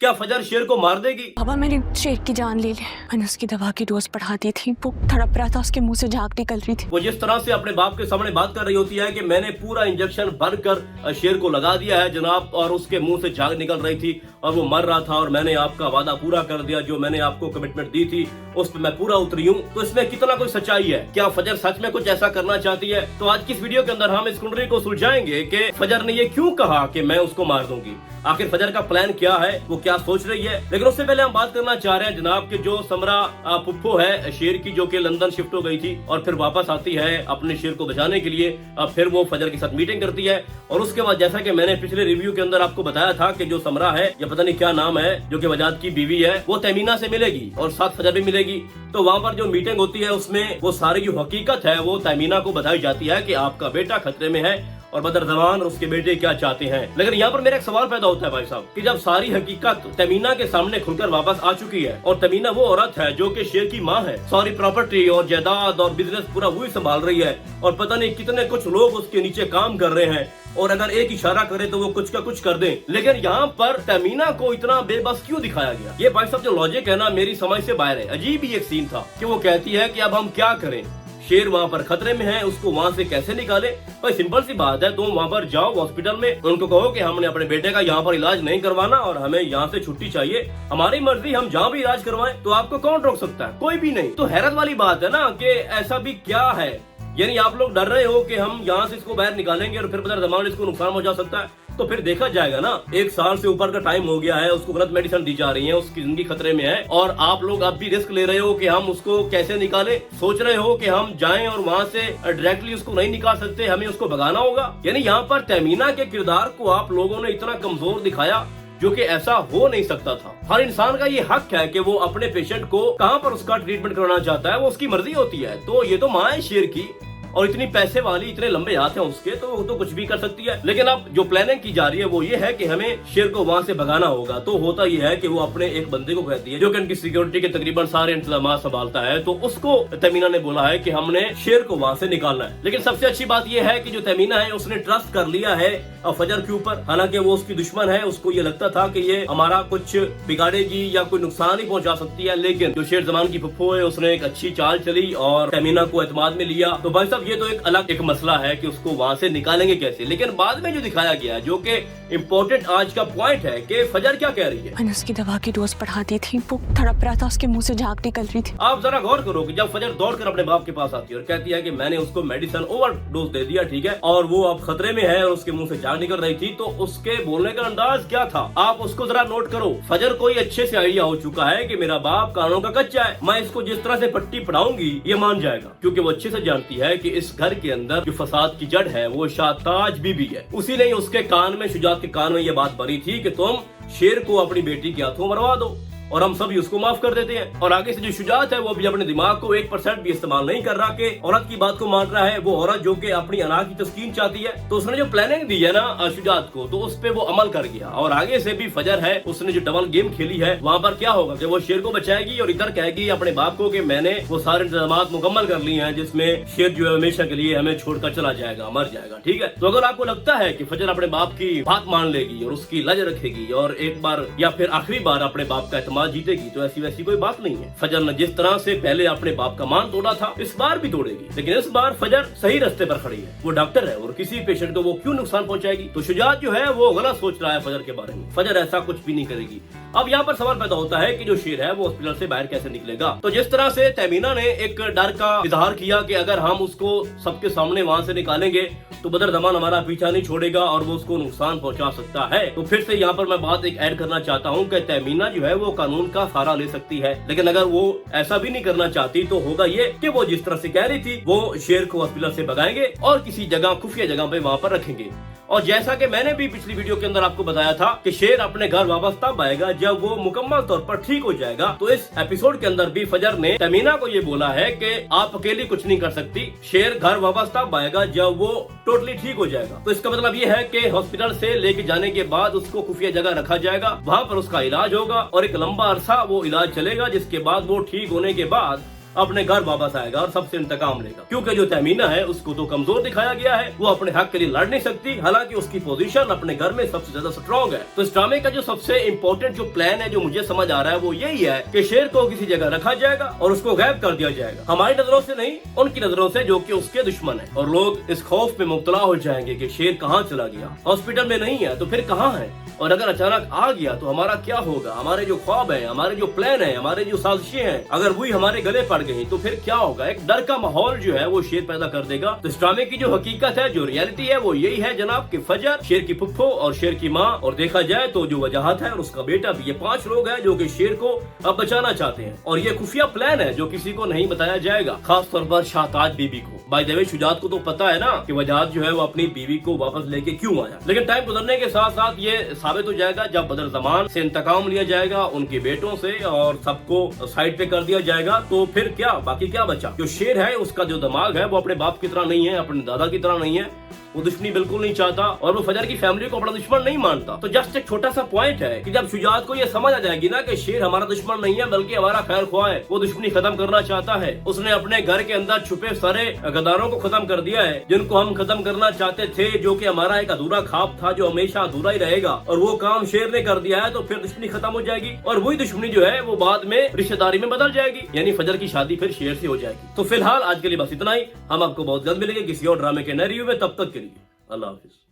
क्या फजर शेर को मार देगी? बाबा मैंने शेर की जान ले ली। मैंने उसकी दवा की डोज बढ़ा दी थी। वो तड़प रहा था, उसके मुंह से झाग निकल रही थी। वो जिस तरह से अपने बाप के सामने बात कर रही होती है कि मैंने पूरा इंजेक्शन भरकर शेर को लगा दिया है जनाब, और उसके मुंह से झाग निकल रही थी और वो मर रहा था, और मैंने आपका वादा पूरा कर दिया, जो मैंने आपको कमिटमेंट दी थी उस पर मैं पूरा उतरी हूँ। तो इसमें कितना कोई सच्चाई है? क्या फजर सच में कुछ ऐसा करना चाहती है? तो आज की इस वीडियो के अंदर हम इस कुंडली को सुलझाएंगे कि फजर ने ये क्यों कहा कि मैं उसको मार दूंगी। आखिर फजर का प्लान क्या है, वो क्या सोच रही है। लेकिन उससे पहले हम बात करना चाह रहे हैं जनाब कि जो समरा पुप्पो है शेर की, जो कि लंदन शिफ्ट हो गई थी और फिर वापस आती है अपने शेर को बचाने के लिए। फिर वो फजर के साथ मीटिंग करती है, और उसके बाद जैसा कि मैंने पिछले रिव्यू के अंदर आपको बताया था कि जो समरा है, या पता नहीं क्या नाम है, जो कि वजाद की बीवी है, वो तमीना से मिलेगी और साथ फजर भी मिलेगी। तो वहाँ पर जो मीटिंग होती है उसमें वो सारी जो हकीकत है वो तमीना को बताई जाती है कि आपका बेटा खतरे में है और बदर जमान और उसके बेटे क्या चाहते हैं। लेकिन यहाँ पर मेरा एक सवाल पैदा होता है भाई साहब कि जब सारी हकीकत तमीना के सामने खुलकर वापस आ चुकी है, और तमीना वो औरत है जो कि शेर की माँ है, सारी प्रॉपर्टी और जायदाद और बिजनेस पूरा वही संभाल रही है, और पता नहीं कितने कुछ लोग उसके नीचे काम कर रहे हैं, और अगर एक इशारा करे तो वो कुछ का कुछ कर दें। लेकिन यहाँ पर तमीना को इतना बेबस क्यों दिखाया गया? ये भाई साहब जो लॉजिक है ना, मेरी समझ से बाहर है। अजीब ही एक सीन था कि वो कहती है कि अब हम क्या करें, शेर वहाँ पर खतरे में है, उसको वहाँ से कैसे निकाले। भाई सिंपल सी बात है, तुम वहाँ पर जाओ हॉस्पिटल में, उनको कहो कि हमने अपने बेटे का यहाँ पर इलाज नहीं करवाना और हमें यहाँ से छुट्टी चाहिए, हमारी मर्जी, हम जहाँ भी इलाज करवाएं, तो आपको कौन रोक सकता है? कोई भी नहीं। तो हैरत वाली बात है ना कि ऐसा भी क्या है, यानी आप लोग डर रहे हो कि हम यहाँ से इसको बाहर निकालेंगे और फिर बदर जमान इसको नुकसान हो जा सकता है। तो फिर देखा जाएगा ना, 1 साल से ऊपर का टाइम हो गया है, उसको गलत मेडिसिन दी जा रही है, उसकी जिंदगी खतरे में है, और आप लोग अब भी रिस्क ले रहे हो कि हम उसको कैसे निकालें। सोच रहे हो कि हम जाएं और वहाँ से डायरेक्टली उसको नहीं निकाल सकते, हमें उसको भगाना होगा। यानी यहाँ पर तमीना के किरदार को आप लोगों ने इतना कमजोर दिखाया, जो कि ऐसा हो नहीं सकता था। हर इंसान का ये हक है कि वो अपने पेशेंट को कहाँ पर उसका ट्रीटमेंट कराना चाहता है, वो उसकी मर्जी होती है। तो ये तो माँ है शेर की, और इतनी पैसे वाली, इतने लंबे हाथ हैं उसके, तो वो तो कुछ भी कर सकती है। लेकिन अब जो प्लानिंग की जा रही है वो ये है कि हमें शेर को वहां से भगाना होगा। तो होता ये है कि वो अपने एक बंदे को कहती है, जो कि उनकी सिक्योरिटी के तकरीबन सारे इंतजाम संभालता है, तो उसको तमीना ने बोला है कि हमने शेर को वहां से निकालना है। लेकिन सबसे अच्छी बात यह है कि जो तमीना है उसने ट्रस्ट कर लिया है फजर के ऊपर। हालांकि वो उसकी दुश्मन है, उसको ये लगता था कि ये हमारा कुछ बिगाड़ेगी या कोई नुकसान ही पहुंचा सकती है। लेकिन जो शेर जमान की फुफ्फो है, उसने एक अच्छी चाल चली और तमीना को एतमाद में लिया। तो भाई साहब ये तो एक अलग एक मसला है कि उसको वहां से निकालेंगे कैसे। लेकिन बाद में जो दिखाया गया, जो कि इम्पोर्टेंट आज का पॉइंट है, कि फजर क्या कह रही है। मैंने उसकी दवा की डोज बढ़ा दी थी। वो तड़प रहा था, उसके मुंह से झाग निकल रही थी। आप जरा गौर करो कि जब फजर दौड़कर अपने बाप के पास आती है और कहती है कि मैंने उसको मेडिसिन ओवर डोज दे दिया, ठीक है, और वो अब खतरे में है और उसके मुंह से झाग निकल रही थी, तो उसके बोलने का अंदाज क्या था, आप उसको जरा नोट करो। फजर को ये अच्छे से आइडिया हो चुका है कि मेरा बाप कानों का कच्चा है, मैं इसको जिस तरह से पट्टी पढ़ाऊंगी ये मान जाएगा, क्योंकि वो अच्छे से जानती है कि इस घर के अंदर जो फसाद की जड़ है वो शाताज बीबी है। उसी ने उसके कान में, शुजात के कान में ये बात भरी थी कि तुम शेर को अपनी बेटी के हाथों मरवा दो और हम सभी उसको माफ कर देते हैं। और आगे से जो शुजात है वो भी अपने दिमाग को 1% भी इस्तेमाल नहीं कर रहा कि औरत की बात को मान रहा है। वो औरत जो कि अपनी अना की तस्कीन चाहती है, तो उसने जो प्लानिंग दी है ना शुजात को, तो उस पे वो अमल कर गया। और आगे से भी फजर है, उसने जो डबल गेम खेली है, वहाँ पर क्या होगा कि वो शेर को बचाएगी और इधर कहेगी अपने बाप को कि मैंने वो सारे इंतजाम मुकम्मल कर लिए हैं, जिसमें शेर जो है हमेशा के लिए हमें छोड़कर चला जाएगा, मर जाएगा, ठीक है। तो अगर आपको लगता है कि फजर अपने बाप की बात मान लेगी और उसकी लज रखेगी और एक बार या फिर आखिरी बार अपने बाप का एतमाद जीतेगी, तो वैसी कोई बात नहीं है। फजर ने जिस तरह से पहले अपने बाप का मान तोड़ा था, इस बार भी तोड़ेगी। लेकिन इस बार फजर सही रास्ते पर खड़ी है, वो डॉक्टर है और किसी पेशेंट को वो क्यों नुकसान पहुंचाएगी। तो शुजात जो है वो गलत सोच रहा है फजर के बारे में, फजर ऐसा कुछ भी नहीं करेगी। अब यहाँ पर सवाल पैदा होता है कि जो शेर है वो हॉस्पिटल से बाहर कैसे निकलेगा। तो जिस तरह से तमीना ने एक डर का इजहार किया कि अगर हम उसको सबके सामने वहां से निकालेंगे तो बदर जमान हमारा पीछा नहीं छोड़ेगा और वो उसको नुकसान पहुंचा सकता है। तो फिर से यहाँ पर मैं बात एक ऐड करना चाहता हूँ कि तमीना जो है वो कानून का सहारा ले सकती है, लेकिन अगर वो ऐसा भी नहीं करना चाहती तो होगा ये कि वो जिस तरह से कह रही थी, वो शेर को हॉस्पिटल से भगाएंगे और किसी जगह, खुफिया जगह पे वहाँ पर रखेंगे। और जैसा कि मैंने भी पिछली वीडियो के अंदर आपको बताया था कि शेर अपने घर वापस तब आएगा जब वो मुकम्मल तौर पर ठीक हो जाएगा। तो इस एपिसोड के अंदर भी फजर ने तमीना को ये बोला है कि आप अकेली कुछ नहीं कर सकती, शेर घर वापस तब आएगा जब वो टोटली ठीक हो जाएगा। तो इसका मतलब ये है कि हॉस्पिटल से लेके जाने के बाद उसको खुफिया जगह रखा जाएगा, वहाँ पर उसका इलाज होगा और एक लंबा अरसा वो इलाज चलेगा, जिसके बाद वो ठीक होने के बाद अपने घर वापस आएगा और सबसे इंतकाम लेगा, क्योंकि जो तहमीना है उसको तो कमजोर दिखाया गया है, वो अपने हक के लिए लड़ नहीं सकती, हालांकि उसकी पोजीशन अपने घर में सबसे ज्यादा स्ट्रॉन्ग है। तो इस ड्रामे का जो सबसे इम्पोर्टेंट जो प्लान है, जो मुझे समझ आ रहा है, वो यही है कि शेर को किसी जगह रखा जाएगा और उसको गायब कर दिया जाएगा, हमारी नजरों से नहीं, उनकी नजरों से जो कि उसके दुश्मन है। और लोग इस खौफ में मुब्तला हो जाएंगे कि शेर कहाँ चला गया, हॉस्पिटल में नहीं है तो फिर कहाँ है, और अगर अचानक आ गया तो हमारा क्या होगा, हमारे जो ख्वाब है, हमारे जो प्लान है, हमारे जो साजिशें हैं, अगर वही हमारे गले पड़ गई तो फिर क्या होगा। एक डर का माहौल जो है वो शेर पैदा कर देगा। तो इस ड्रामे की जो हकीकत है, जो रियलिटी है, वो यही है जनाब कि फजर, शेर की फुफ्फो और शेर की माँ, और देखा जाए तो जो वजाहत है और उसका बेटा भी, ये 5 लोग हैं जो कि शेर को अब बचाना चाहते हैं। और ये खुफिया प्लान है जो किसी को नहीं बताया जाएगा, खास तौर पर शाहताज बीबी को। बाय द वे शुजात को तो पता है ना कि वजाहत जो है वो अपनी बीवी को वापस लेके क्यों आया, लेकिन टाइम गुजरने के साथ साथ ये साबित हो जाएगा जब बदर ज़मान से इंतकाम लिया जाएगा उनके बेटों से और सबको साइड पे कर दिया जाएगा, तो फिर क्या बाकी क्या बचा। जो शेर है उसका जो दिमाग है वो अपने बाप की तरह नहीं है, अपने दादा की तरह नहीं है, वो दुश्मनी बिल्कुल नहीं चाहता और वो फजर की फैमिली को अपना दुश्मन नहीं मानता। तो जस्ट एक छोटा सा पॉइंट है कि जब शुजात को ये समझ आ जाएगी ना कि शेर हमारा दुश्मन नहीं है बल्कि हमारा खैर ख्वाह है, वो दुश्मनी खत्म करना चाहता है, उसने अपने घर के अंदर छुपे सारे गद्दारों को खत्म कर दिया है जिनको हम खत्म करना चाहते थे, जो कि हमारा एक अधूरा ख्वाब था जो हमेशा अधूरा ही रहेगा, और वो काम शेर ने कर दिया है, तो फिर दुश्मनी खत्म हो जाएगी और वही दुश्मनी जो है वो बाद में रिश्तेदारी में बदल जाएगी, यानी फजर की शादी फिर शेर से हो जाएगी। तो फिलहाल आज के लिए बस इतना ही, हम आपको बहुत जल्द मिलेंगे किसी और ड्रामे के नए रिव्यू में, तब तक के लिए अल्लाह हाफिज।